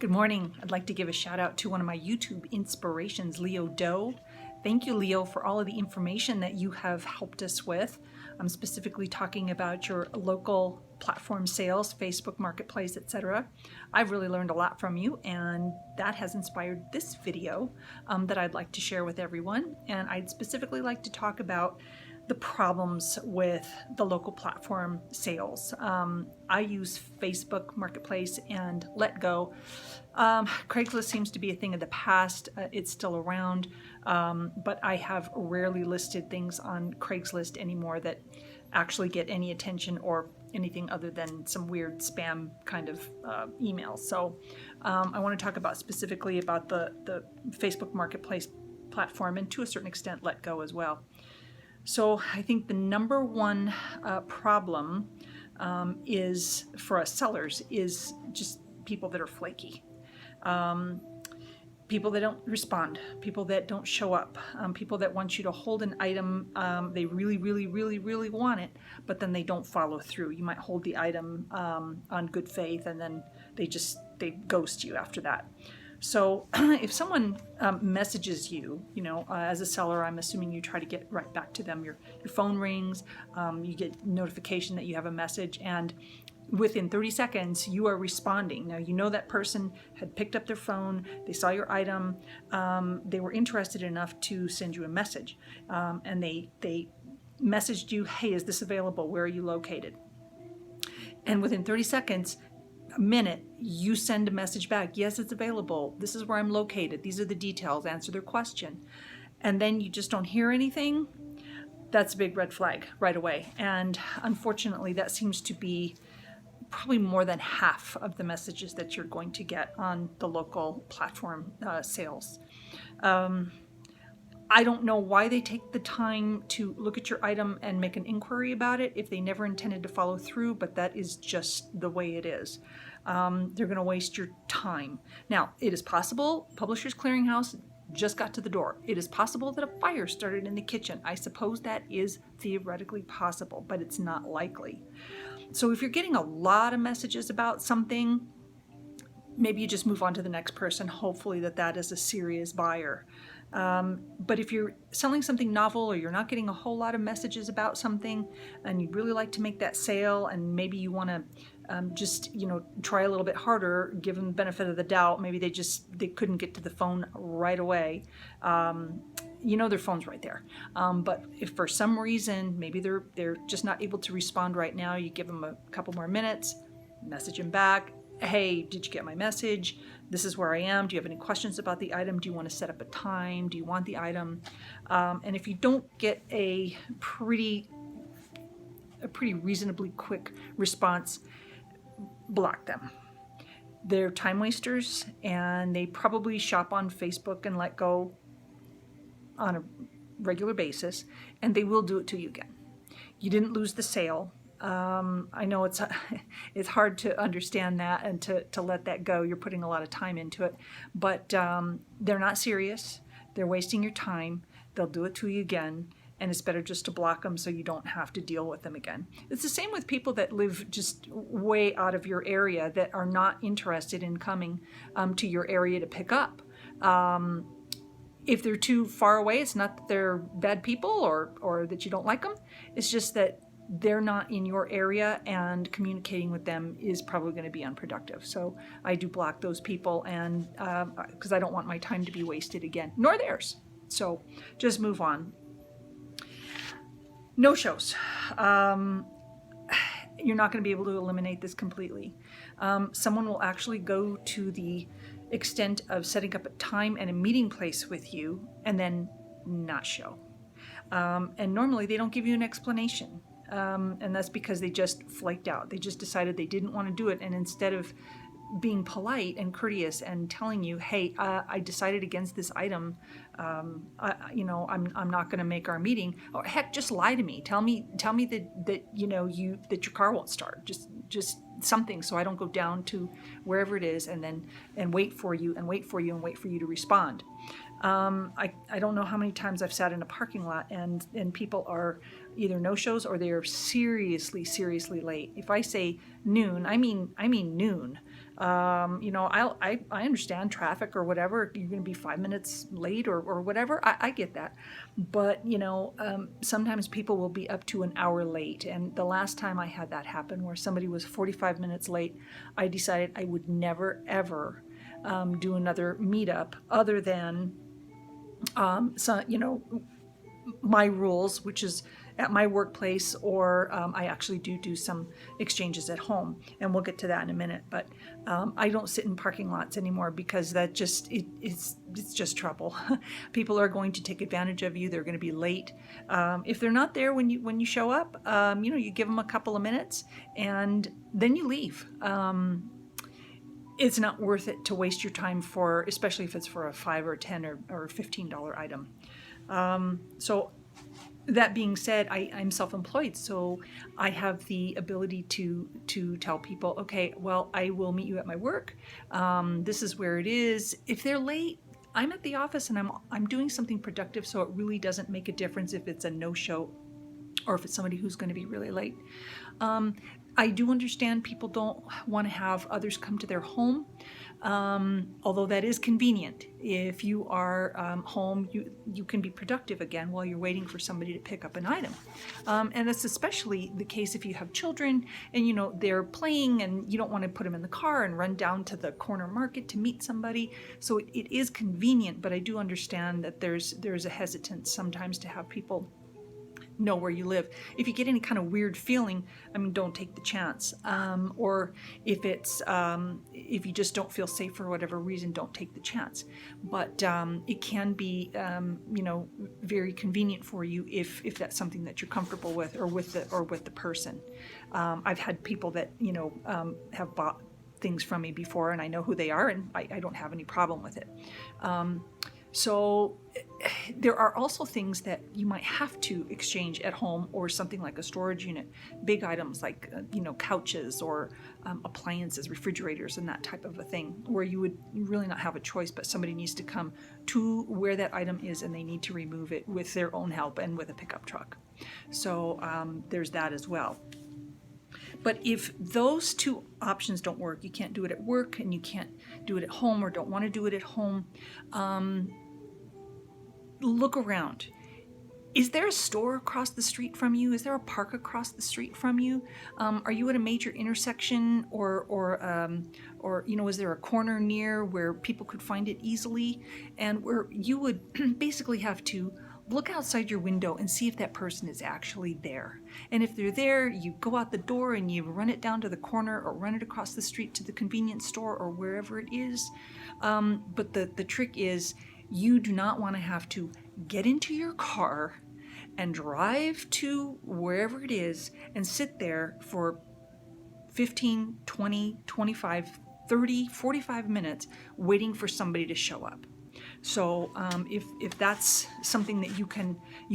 Good morning. I'd like to give a shout out to one of my YouTube inspirations, Leo Doe. Thank you, Leo, for all of the information that you have helped us with. I'm specifically talking about your local platform sales, Facebook Marketplace, etc. I've really learned a lot from you, and that has inspired this video that I'd like to share with everyone. And I'd specifically like to talk about the problems with the local platform sales. I use Facebook Marketplace and Letgo. Craigslist seems to be a thing of the past. It's still around, but I have rarely listed things on Craigslist anymore that actually get any attention or anything other than some weird spam kind of emails. So I want to talk about specifically about the Facebook Marketplace platform, and to a certain extent Letgo as well. So I think the number one problem is for us sellers is just people that are flaky. People that don't respond, people that don't show up, people that want you to hold an item, they really want it, but then they don't follow through. You might hold the item on good faith, and then they ghost you after that. So if someone messages you, as a seller, I'm assuming you try to get right back to them. Your phone rings, you get notification that you have a message, and within 30 seconds you are responding. Now you know that person had picked up their phone, they saw your item, they were interested enough to send you a message, and they messaged you, hey, is this available? Where are you located? And within 30 seconds, a minute, you send a message back. Yes, it's available. This is where I'm located. These are the details. Answer their question. And then you just don't hear anything. That's a big red flag right away. And unfortunately, that seems to be probably more than half of the messages that you're going to get on the local platform sales. I don't know why they take the time to look at your item and make an inquiry about it if they never intended to follow through, but that is just the way it is. They're going to waste your time. Now, it is possible Publishers Clearinghouse just got to the door. It is possible that a fire started in the kitchen. I suppose that is theoretically possible, but it's not likely. So if you're getting a lot of messages about something, maybe you just move on to the next person. Hopefully that is a serious buyer. But if you're selling something novel, or you're not getting a whole lot of messages about something, and you'd really like to make that sale, and maybe you want to just try a little bit harder, give them the benefit of the doubt. Maybe they couldn't get to the phone right away. Their phone's right there. But if for some reason maybe they're just not able to respond right now, you give them a couple more minutes, message them back. Hey, did you get my message? This is where I am. Do you have any questions about the item? Do you want to set up a time? Do you want the item? And if you don't get a pretty reasonably quick response, block them. They're time wasters, and they probably shop on Facebook and Letgo on a regular basis, and they will do it to you again. You didn't lose the sale. I know it's hard to understand that and to let that go. You're putting a lot of time into it, but they're not serious. They're wasting your time. They'll do it to you again, and it's better just to block them so you don't have to deal with them again. It's the same with people that live just way out of your area that are not interested in coming to your area to pick up. If they're too far away, it's not that they're bad people or that you don't like them. It's just that they're not in your area, and communicating with them is probably going to be unproductive. So I do block those people, and because I don't want my time to be wasted again, nor theirs. So just move on. No shows. You're not going to be able to eliminate this completely. Someone will actually go to the extent of setting up a time and a meeting place with you and then not show. And normally they don't give you an explanation. And that's because they just flaked out. They just decided they didn't want to do it. And instead of being polite and courteous and telling you, hey, I decided against this item, I'm not going to make our meeting. Or heck, just lie to me. Tell me that your car won't start. Just something, so I don't go down to wherever it is and wait for you to respond. I don't know how many times I've sat in a parking lot and people are either no-shows or they are seriously late. If I say noon, I mean noon. I understand traffic or whatever. You're going to be 5 minutes late or whatever. I get that. But, sometimes people will be up to an hour late. And the last time I had that happen where somebody was 45 minutes late, I decided I would never, ever do another meetup other than, my rules, which is at my workplace, or I actually do some exchanges at home, and we'll get to that in a minute. But I don't sit in parking lots anymore because that it's just trouble. People are going to take advantage of you. They're going to be late. If they're not there when you show up, you give them a couple of minutes and then you leave. It's not worth it to waste your time for, especially if it's for a $5 or $10 or $15 item. So that being said, I'm self-employed, so I have the ability to tell people, okay, well, I will meet you at my work. This is where it is. If they're late, I'm at the office and I'm doing something productive, so it really doesn't make a difference if it's a no-show or if it's somebody who's going to be really late. I do understand people don't want to have others come to their home, although that is convenient. If you are home, you can be productive again while you're waiting for somebody to pick up an item. And that's especially the case if you have children and they're playing and you don't want to put them in the car and run down to the corner market to meet somebody. So it is convenient, but I do understand that there's a hesitance sometimes to have people know where you live. If you get any kind of weird feeling, don't take the chance. Or if if you just don't feel safe for whatever reason, don't take the chance. But it can be, very convenient for you if that's something that you're comfortable with, or with the person. I've had people that have bought things from me before, and I know who they are, and I don't have any problem with it. So there are also things that you might have to exchange at home, or something like a storage unit, big items like, couches or appliances, refrigerators, and that type of a thing, where you would really not have a choice, but somebody needs to come to where that item is and they need to remove it with their own help and with a pickup truck. So there's that as well. But if those two options don't work, you can't do it at work and you can't do it at home, or don't want to do it at home, look around. Is there a store across the street from you? Is there a park across the street from you? Are you at a major intersection, or is there a corner near where people could find it easily, and where you would basically have to look outside your window and see if that person is actually there. And if they're there, you go out the door and you run it down to the corner, or run it across the street to the convenience store, or wherever it is. But the trick is, you do not want to have to get into your car and drive to wherever it is and sit there for 15, 20, 25, 30, 45 minutes waiting for somebody to show up. So if that's something that you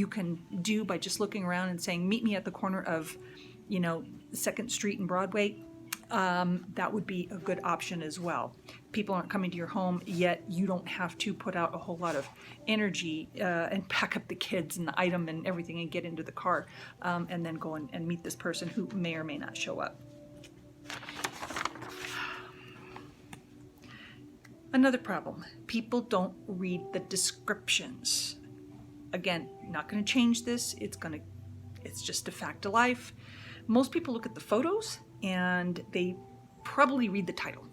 can do by just looking around and saying, meet me at the corner of 2nd Street and Broadway, that would be a good option as well. People aren't coming to your home, yet you don't have to put out a whole lot of energy and pack up the kids and the item and everything and get into the car, and then go and meet this person who may or may not show up. Another problem, people don't read the descriptions. Again, not going to change this. It's just a fact of life. Most people look at the photos and they probably read the title.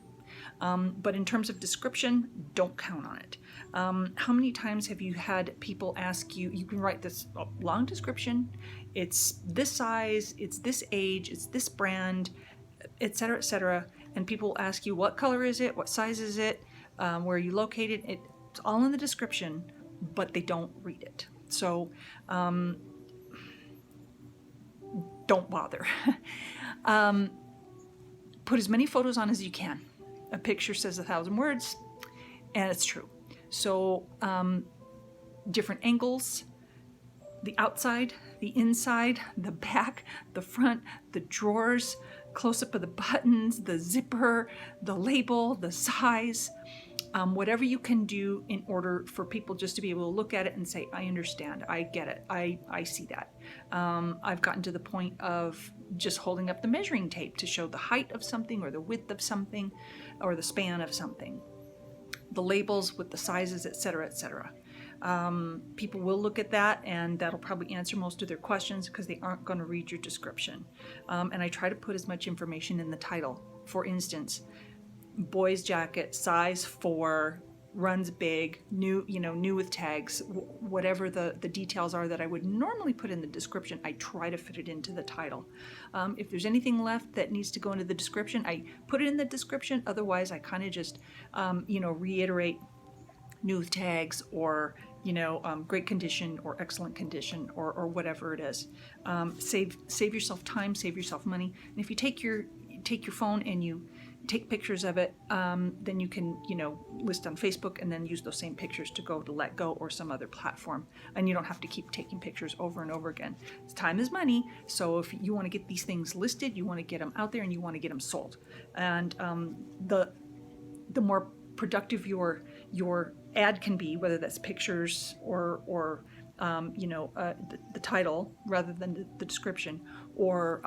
But in terms of description, don't count on it. How many times have you had people ask you, you can write this long description, it's this size, it's this age, it's this brand, etc., and people ask you, what color is it, what size is it, where are you located? It's all in the description, but they don't read it. So don't bother. Put as many photos on as you can. A picture says 1,000 words, and it's true. So different angles, the outside, the inside, the back, the front, the drawers, close-up of the buttons, the zipper, the label, the size. Whatever you can do in order for people just to be able to look at it and say, I understand, I get it, I see that. I've gotten to the point of just holding up the measuring tape to show the height of something or the width of something or the span of something. The labels with the sizes, etc., etc. People will look at that, and that'll probably answer most of their questions because they aren't going to read your description. And I try to put as much information in the title. For instance, boys jacket, size 4, runs big, new with tags, whatever the details are that I would normally put in the description, I try to fit it into the title. If there's anything left that needs to go into the description, I put it in the description. Otherwise, I kind of just, reiterate new with tags or, great condition or excellent condition or whatever it is. Save yourself time, save yourself money. And if you take your phone and you take pictures of it, then you can, list on Facebook and then use those same pictures to go to Letgo or some other platform. And you don't have to keep taking pictures over and over again. Time is money. So if you want to get these things listed, you want to get them out there and you want to get them sold. And the more productive your ad can be, whether that's pictures or the title rather than the description, or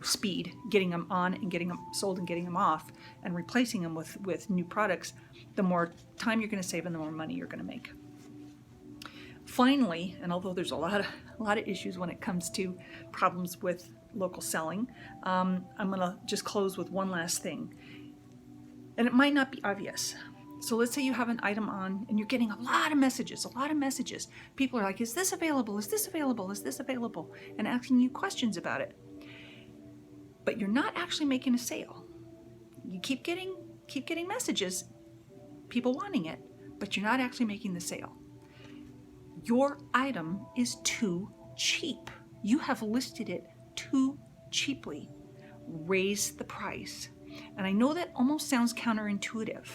speed, getting them on and getting them sold and getting them off and replacing them with new products, the more time you're going to save and the more money you're going to make. Finally, and although there's a lot of issues when it comes to problems with local selling, I'm going to just close with one last thing, and it might not be obvious. So let's say you have an item on and you're getting a lot of messages. People are like, is this available? Is this available? Is this available? And asking you questions about it. But you're not actually making a sale. You keep getting messages, people wanting it, but you're not actually making the sale. Your item is too cheap. You have listed it too cheaply. Raise the price. And I know that almost sounds counterintuitive.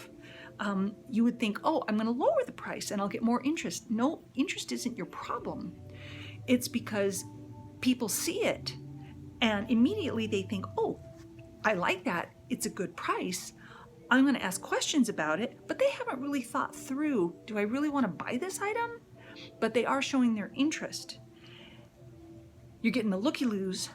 You would think, oh, I'm going to lower the price and I'll get more interest. No, interest isn't your problem. It's because people see it and immediately they think, oh, I like that. It's a good price. I'm going to ask questions about it, but they haven't really thought through, do I really want to buy this item? But they are showing their interest. You're getting the looky-loos,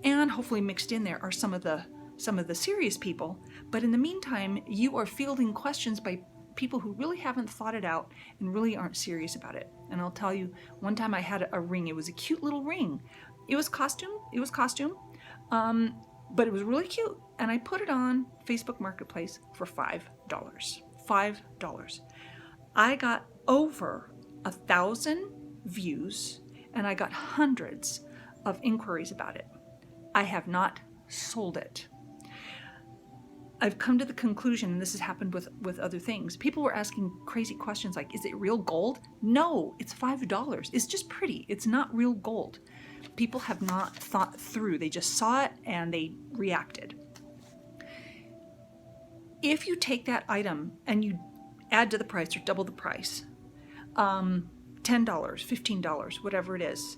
and hopefully mixed in there are some of the serious people, but in the meantime, you are fielding questions by people who really haven't thought it out and really aren't serious about it. And I'll tell you, one time I had a ring. It was a cute little ring. It was costume, but it was really cute. And I put it on Facebook Marketplace for $5. $5. I got over 1,000 views and I got hundreds of inquiries about it. I have not sold it. I've come to the conclusion, and this has happened with other things, people were asking crazy questions like, is it real gold? No, it's $5. It's just pretty. It's not real gold. People have not thought through. They just saw it and they reacted. If you take that item and you add to the price or double the price, $10, $15, whatever it is,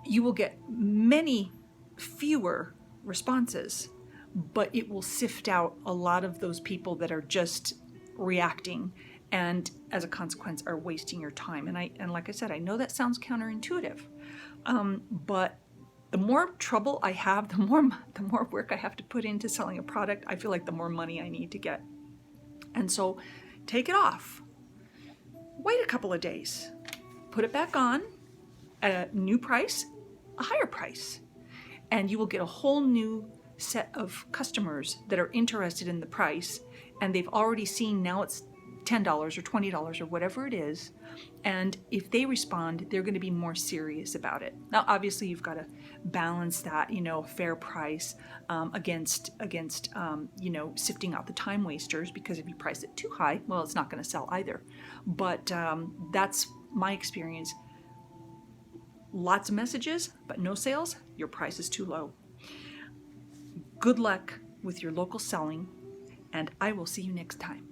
you will get many fewer responses, but it will sift out a lot of those people that are just reacting and as a consequence are wasting your time. And like I said, I know that sounds counterintuitive, but the more trouble I have, the more work I have to put into selling a product, I feel like the more money I need to get. And so take it off. Wait a couple of days. Put it back on at a new price, a higher price. And you will get a whole new set of customers that are interested in the price, and they've already seen now it's $10 or $20 or whatever it is, and if they respond, they're going to be more serious about it. Now obviously you've got to balance that, fair price against sifting out the time wasters, because if you price it too high, well, it's not going to sell either. But that's my experience. Lots of messages, but no sales, your price is too low. Good luck with your local selling, and I will see you next time.